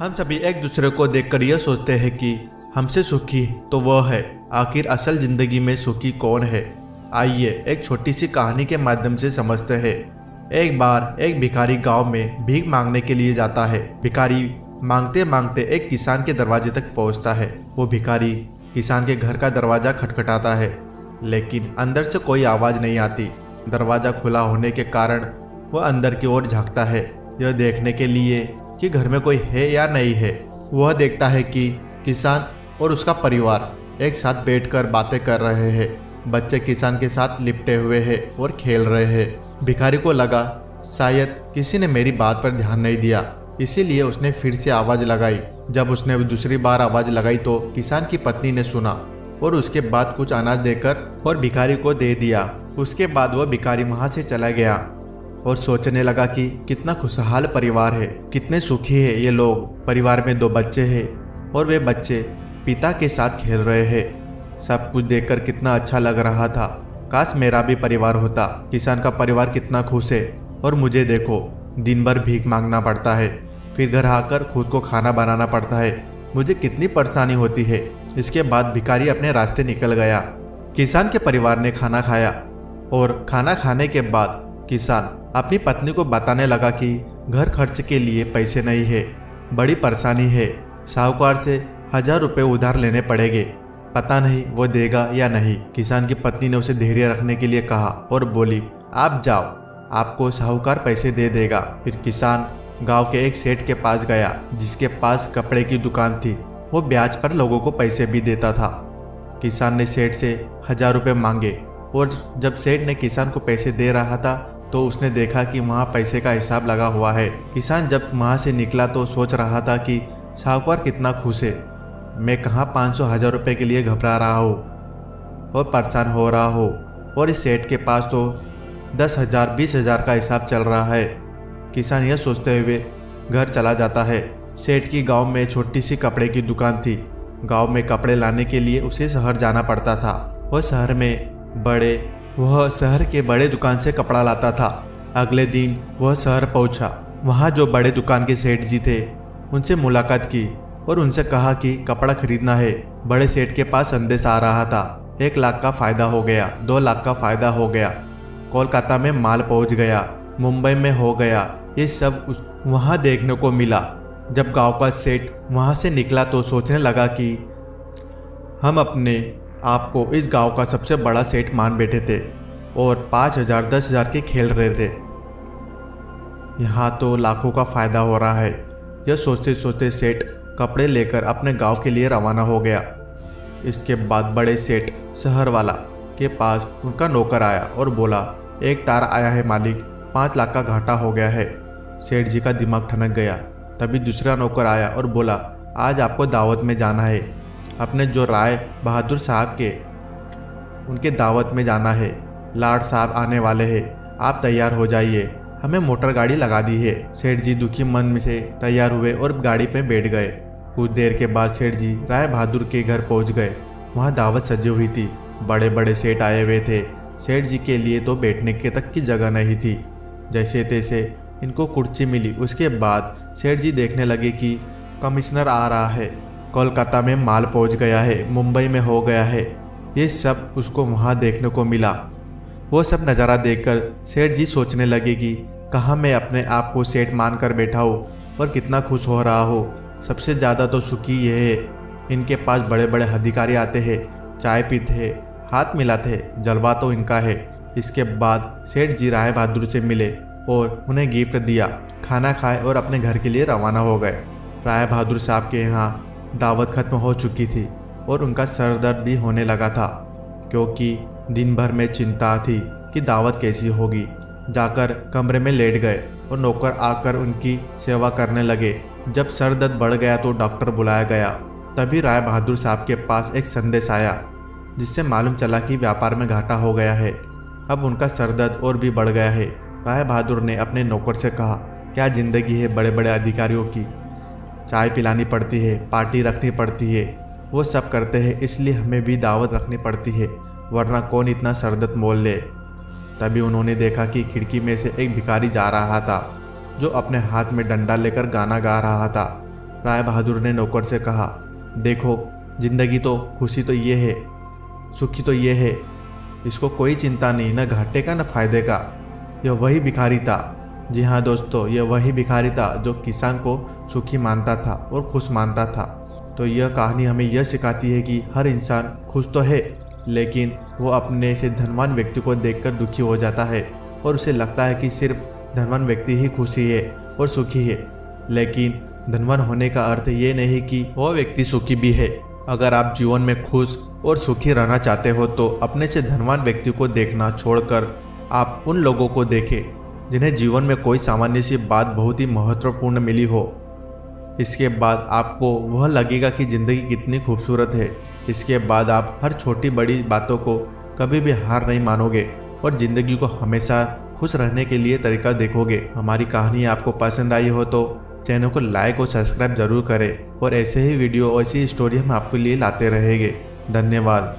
हम सभी एक दूसरे को देखकर यह सोचते हैं कि हमसे सुखी तो वह है, आखिर असल जिंदगी में सुखी कौन है। आइए एक छोटी सी कहानी के माध्यम से समझते हैं। एक बार एक भिखारी गांव में भीख मांगने के लिए जाता है। भिखारी मांगते मांगते एक किसान के दरवाजे तक पहुंचता है। वो भिखारी किसान के घर का दरवाजा खटखटाता है, लेकिन अंदर से कोई आवाज़ नहीं आती। दरवाज़ा खुला होने के कारण वह अंदर की ओर झांकता है, यह देखने के लिए कि घर में कोई है या नहीं है। वह देखता है कि किसान और उसका परिवार एक साथ बैठकर बातें कर रहे हैं। बच्चे किसान के साथ लिपटे हुए हैं और खेल रहे हैं। भिखारी को लगा शायद किसी ने मेरी बात पर ध्यान नहीं दिया, इसीलिए उसने फिर से आवाज़ लगाई। जब उसने दूसरी बार आवाज़ लगाई तो किसान की पत्नी ने सुना और उसके बाद कुछ अनाज देकर और भिखारी को दे दिया। उसके बाद वह भिखारी वहाँ से चला गया और सोचने लगा कि कितना खुशहाल परिवार है, कितने सुखी है ये लोग। परिवार में 2 बच्चे हैं और वे बच्चे पिता के साथ खेल रहे हैं। सब कुछ देखकर कितना अच्छा लग रहा था। काश मेरा भी परिवार होता। किसान का परिवार कितना खुश है और मुझे देखो, दिन भर भीख मांगना पड़ता है, फिर घर आकर खुद को खाना बनाना पड़ता है। मुझे कितनी परेशानी होती है। इसके बाद भिखारी अपने रास्ते निकल गया। किसान के परिवार ने खाना खाया और खाना खाने के बाद किसान अपनी पत्नी को बताने लगा कि घर खर्च के लिए पैसे नहीं है, बड़ी परेशानी है। साहूकार से 1000 रुपये उधार लेने पड़ेंगे, पता नहीं वो देगा या नहीं। किसान की पत्नी ने उसे धैर्य रखने के लिए कहा और बोली, आप जाओ, आपको साहूकार पैसे दे देगा। फिर किसान गांव के एक सेठ के पास गया, जिसके पास कपड़े की दुकान थी। वो ब्याज पर लोगों को पैसे भी देता था। किसान ने सेठ से 1000 रुपये मांगे और जब सेठ ने किसान को पैसे दे रहा था तो उसने देखा कि वहाँ पैसे का हिसाब लगा हुआ है। किसान जब वहाँ से निकला तो सोच रहा था कि साहूकार कितना खुश है, मैं कहाँ 500-1000 रुपये के लिए घबरा रहा हूँ और परेशान हो रहा हूँ, और इस सेठ के पास तो 10,000 20,000 का हिसाब चल रहा है। किसान यह सोचते हुए घर चला जाता है। सेठ की गांव में छोटी सी कपड़े की दुकान थी। गांव में कपड़े लाने के लिए उसे शहर जाना पड़ता था। वह शहर के बड़े दुकान से कपड़ा लाता था। अगले दिन वह शहर पहुंचा। वहां जो बड़े दुकान के सेठ जी थे उनसे मुलाकात की और उनसे कहा कि कपड़ा खरीदना है। बड़े सेठ के पास संदेश आ रहा था। 1 लाख का फ़ायदा हो गया, 2 लाख का फ़ायदा हो गया, कोलकाता में माल पहुंच गया, मुंबई में हो गया। ये सब वहाँ देखने को मिला। जब गांव का सेठ वहाँ से निकला तो सोचने लगा कि हम अपने आप को इस गांव का सबसे बड़ा सेठ मान बैठे थे और 5,000 10,000 के खेल रहे थे। यहाँ तो लाखों का फ़ायदा हो रहा है। यह सोचते सोचते सेठ कपड़े लेकर अपने गांव के लिए रवाना हो गया। इसके बाद बड़े सेठ शहर वाला के पास उनका नौकर आया और बोला, एक तार आया है मालिक, 5 लाख का घाटा हो गया है। सेठ जी का दिमाग ठनक गया। तभी दूसरा नौकर आया और बोला, आज आपको दावत में जाना है, अपने जो राय बहादुर साहब के उनके दावत में जाना है। लाड साहब आने वाले हैं, आप तैयार हो जाइए, हमें मोटर गाड़ी लगा दी है। सेठ जी दुखी मन से तैयार हुए और गाड़ी पे बैठ गए। कुछ देर के बाद सेठ जी राय बहादुर के घर पहुंच गए। वहां दावत सजी हुई थी, बड़े बड़े सेठ आए हुए थे। सेठ जी के लिए तो बैठने के तक की जगह नहीं थी। जैसे तैसे इनको कुर्सी मिली। उसके बाद सेठ जी देखने लगे कि कमिश्नर आ रहा है, कोलकाता में माल पहुंच गया है, मुंबई में हो गया है। ये सब उसको वहाँ देखने को मिला। वो सब नज़ारा देखकर सेठ जी सोचने लगे कि कहाँ मैं अपने आप को सेठ मान कर बैठा हूँ और कितना खुश हो रहा हूँ। सबसे ज़्यादा तो सुखी ये है, इनके पास बड़े बड़े अधिकारी आते हैं, चाय पीते हैं, हाथ मिलाते हैं, जलवा तो इनका है। इसके बाद सेठ जी राय बहादुर से मिले और उन्हें गिफ्ट दिया, खाना खाए और अपने घर के लिए रवाना हो गए। राय बहादुर साहब के यहाँ दावत खत्म हो चुकी थी और उनका सर दर्द भी होने लगा था, क्योंकि दिन भर में चिंता थी कि दावत कैसी होगी। जाकर कमरे में लेट गए और नौकर आकर उनकी सेवा करने लगे। जब सर दर्द बढ़ गया तो डॉक्टर बुलाया गया। तभी राय बहादुर साहब के पास एक संदेश आया, जिससे मालूम चला कि व्यापार में घाटा हो गया है। अब उनका सर दर्द और भी बढ़ गया है। राय बहादुर ने अपने नौकर से कहा, क्या ज़िंदगी है बड़े बड़े अधिकारियों की, चाय पिलानी पड़ती है, पार्टी रखनी पड़ती है, वो सब करते हैं, इसलिए हमें भी दावत रखनी पड़ती है, वरना कौन इतना सरदर्द मोल ले। तभी उन्होंने देखा कि खिड़की में से एक भिखारी जा रहा था, जो अपने हाथ में डंडा लेकर गाना गा रहा था। राय बहादुर ने नौकर से कहा, देखो जिंदगी तो खुशी तो ये है, सुखी तो ये है, इसको कोई चिंता नहीं, न घाटे का न फायदे का। यह वही भिखारी था, जी हाँ दोस्तों, यह वही भिखारी था जो किसान को सुखी मानता था और खुश मानता था। तो यह कहानी हमें यह सिखाती है कि हर इंसान खुश तो है, लेकिन वो अपने से धनवान व्यक्ति को देखकर दुखी हो जाता है और उसे लगता है कि सिर्फ धनवान व्यक्ति ही खुशी है और सुखी है। लेकिन धनवान होने का अर्थ ये नहीं कि वह व्यक्ति सुखी भी है। अगर आप जीवन में खुश और सुखी रहना चाहते हो तो अपने से धनवान व्यक्ति को देखना छोड़कर आप उन लोगों को देखें जिन्हें जीवन में कोई सामान्य सी बात बहुत ही महत्वपूर्ण मिली हो। इसके बाद आपको वह लगेगा कि ज़िंदगी कितनी खूबसूरत है। इसके बाद आप हर छोटी बड़ी बातों को कभी भी हार नहीं मानोगे और ज़िंदगी को हमेशा खुश रहने के लिए तरीका देखोगे। हमारी कहानी आपको पसंद आई हो तो चैनल को लाइक और सब्सक्राइब जरूर करें और ऐसे ही वीडियो और ऐसी स्टोरी हम आपके लिए लाते रहेंगे। धन्यवाद।